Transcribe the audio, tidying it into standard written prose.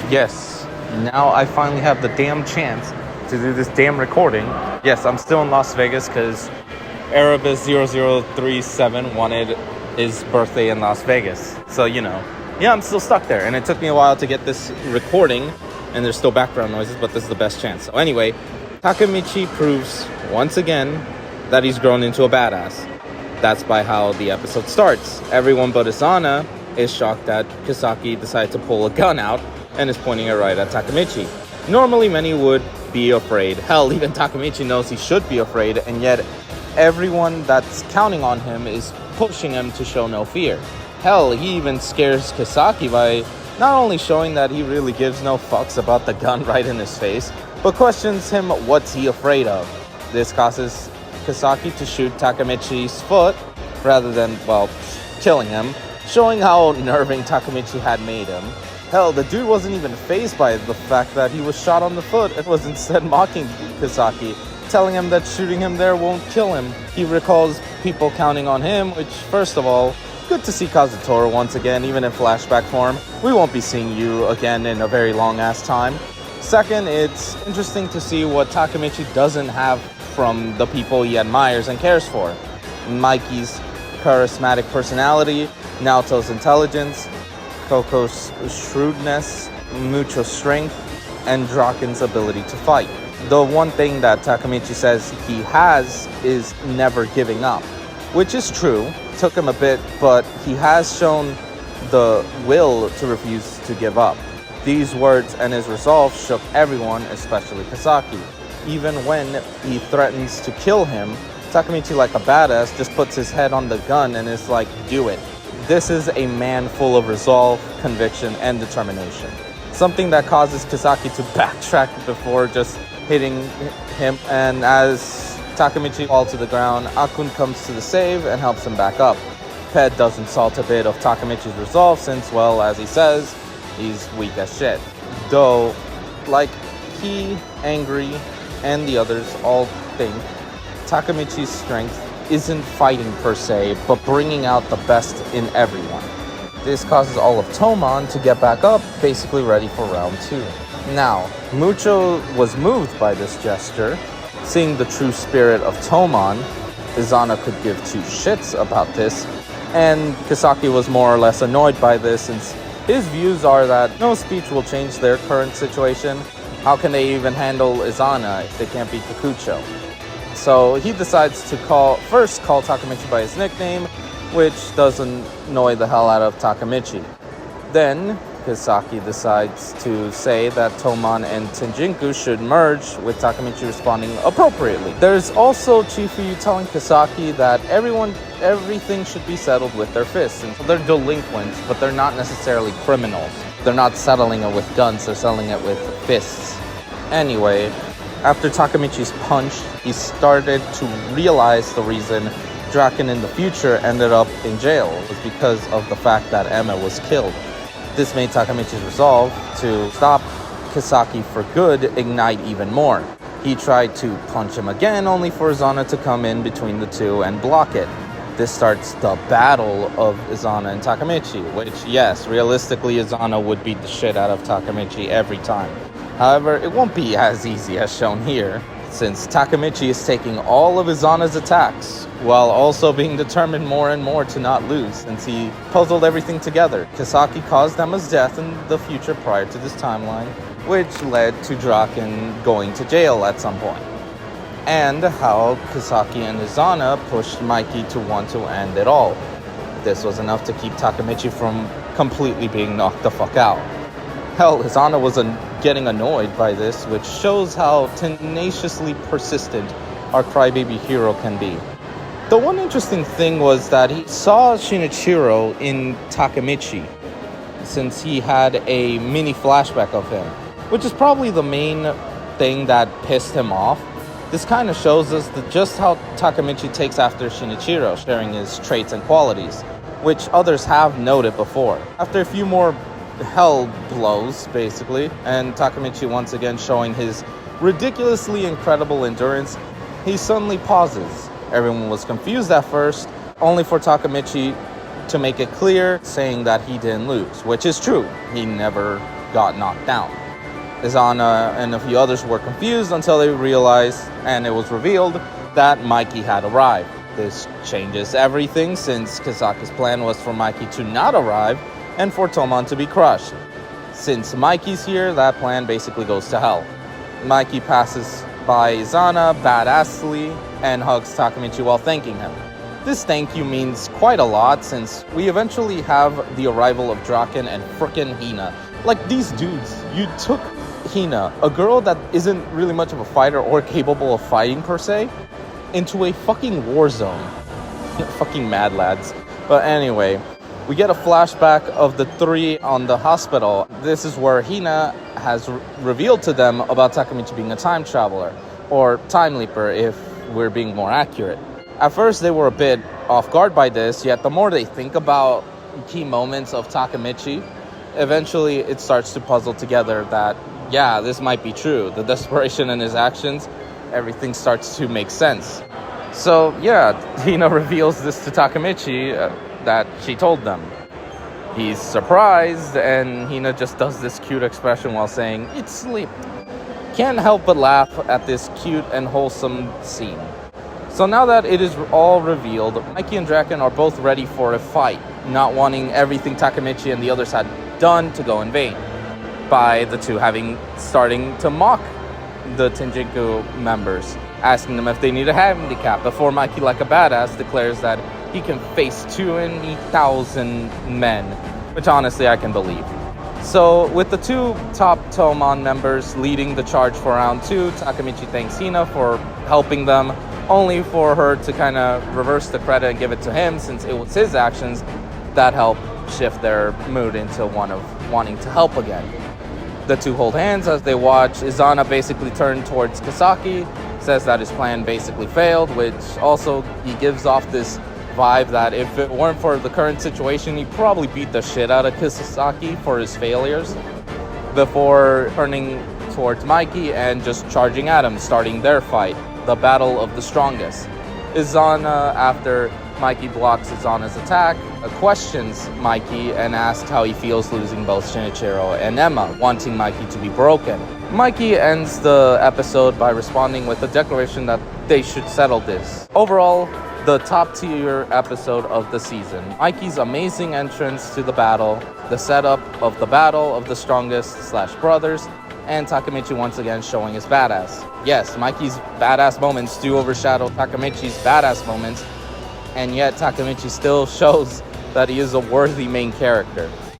Yes, now I finally have the damn chance to do this damn recording. Yes, I'm still in Las Vegas because Erebus0037 wanted his birthday in Las Vegas. So, yeah, I'm still stuck there. And it took me a while to get this recording, and there's still background noises, but this is the best chance. So anyway, Takemichi proves once again that he's grown into a badass. That's by how the episode starts. Everyone but Izana is shocked that Kisaki decided to pull a gun out and is pointing it right at Takemichi. Normally, many would be afraid. Hell, even Takemichi knows he should be afraid, and yet everyone that's counting on him is pushing him to show no fear. Hell, he even scares Kisaki by not only showing that he really gives no fucks about the gun right in his face, but questions him what's he afraid of. This causes Kisaki to shoot Takemichi's foot rather than, killing him, showing how nerving Takemichi had made him. Hell, the dude wasn't even fazed by the fact that he was shot on the foot and was instead mocking Kisaki, telling him that shooting him there won't kill him. He recalls people counting on him, which, first of all, good to see Kazutora once again, even in flashback form. We won't be seeing you again in a very long-ass time. Second, it's interesting to see what Takemichi doesn't have from the people he admires and cares for. Mikey's charismatic personality, Naoto's intelligence, Koko's shrewdness, Mucho's strength, and Draken's ability to fight. The one thing that Takemichi says he has is never giving up, which is true. Took him a bit, but he has shown the will to refuse to give up. These words and his resolve shook everyone, especially Kisaki. Even when he threatens to kill him, Takemichi, like a badass, just puts his head on the gun and is like, do it. This is a man full of resolve, conviction, and determination. Something that causes Kisaki to backtrack before just hitting him. And as Takemichi falls to the ground, Akun comes to the save and helps him back up. Pet does insult a bit of Takemichi's resolve since, well, as he says, he's weak as shit. Though, like he, Angry, and the others all think, Takemichi's strength isn't fighting per se, but bringing out the best in everyone. This causes all of Toman to get back up, basically ready for round 2. Now, Mucho was moved by this gesture. Seeing the true spirit of Toman, Izana could give two shits about this, and Kisaki was more or less annoyed by this since his views are that no speech will change their current situation. How can they even handle Izana if they can't beat Kikucho? So he decides to first call Takemichi by his nickname, which does annoy the hell out of Takemichi. Then Kisaki decides to say that Toman and Tenjiku should merge, with Takemichi responding appropriately. There's also Chifu telling Kisaki that everything should be settled with their fists. And so they're delinquents, but they're not necessarily criminals. They're not settling it with guns, they're settling it with fists. Anyway, after Takemichi's punch, he started to realize the reason Draken in the future ended up in jail was because of the fact that Emma was killed. This made Takemichi's resolve to stop Kisaki for good ignite even more. He tried to punch him again, only for Izana to come in between the two and block it. This starts the battle of Izana and Takemichi, which, yes, realistically, Izana would beat the shit out of Takemichi every time. However, it won't be as easy as shown here, since Takemichi is taking all of Izana's attacks, while also being determined more and more to not lose, since he puzzled everything together. Kisaki caused Emma's death in the future prior to this timeline, which led to Draken going to jail at some point. And how Kisaki and Izana pushed Mikey to want to end it all. This was enough to keep Takemichi from completely being knocked the fuck out. Hell, Izana was getting annoyed by this, which shows how tenaciously persistent our crybaby hero can be. The one interesting thing was that he saw Shinichiro in Takemichi, since he had a mini flashback of him, which is probably the main thing that pissed him off. This kind of shows us just how Takemichi takes after Shinichiro, sharing his traits and qualities, which others have noted before. After a few more hell blows, basically, and Takemichi once again showing his ridiculously incredible endurance, he suddenly pauses. Everyone was confused at first, only for Takemichi to make it clear, saying that he didn't lose, which is true. He never got knocked down. Izana and a few others were confused until they realized, and it was revealed, that Mikey had arrived. This changes everything, since Kisaki's plan was for Mikey to not arrive and for Toman to be crushed. Since Mikey's here, that plan basically goes to hell. Mikey passes by Izana badassly and hugs Takemichi while thanking him. This thank you means quite a lot, since we eventually have the arrival of Draken and frickin' Hina. Like, these dudes, you took Hina, a girl that isn't really much of a fighter or capable of fighting per se, into a fucking war zone. Fucking mad lads. But anyway, we get a flashback of the three on the hospital. This is where Hina has revealed to them about Takemichi being a time traveler, or time leaper if we're being more accurate. At first they were a bit off guard by this, yet the more they think about key moments of Takemichi, eventually it starts to puzzle together that, yeah, this might be true. The desperation in his actions, everything starts to make sense. So yeah, Hina reveals this to Takemichi that she told them. He's surprised, and Hina just does this cute expression while saying, "It's sleep." Can't help but laugh at this cute and wholesome scene. So now that it is all revealed, Mikey and Draken are both ready for a fight, not wanting everything Takemichi and the others had done to go in vain, by the two starting to mock the Tenjiku members, asking them if they need a handicap, before Mikey, like a badass, declares that he can face 20,000 men, which honestly I can believe. So with the two top Toman members leading the charge for round 2, Takemichi thanks Hina for helping them, only for her to kind of reverse the credit and give it to him, since it was his actions that helped shift their mood into one of wanting to help again. The two hold hands as they watch Izana basically turn towards Kisaki, says that his plan basically failed, which also he gives off this vibe that if it weren't for the current situation, he'd probably beat the shit out of Kisaki for his failures, before turning towards Mikey and just charging at him, starting their fight, the battle of the strongest. Izana, after Mikey blocks Izana's attack, questions Mikey and asks how he feels losing both Shinichiro and Emma, wanting Mikey to be broken. Mikey ends the episode by responding with a declaration that they should settle this. Overall, the top tier episode of the season. Mikey's amazing entrance to the battle, the setup of the battle of the strongest / brothers, and Takemichi once again showing his badass. Yes, Mikey's badass moments do overshadow Takemichi's badass moments, and yet Takemichi still shows that he is a worthy main character.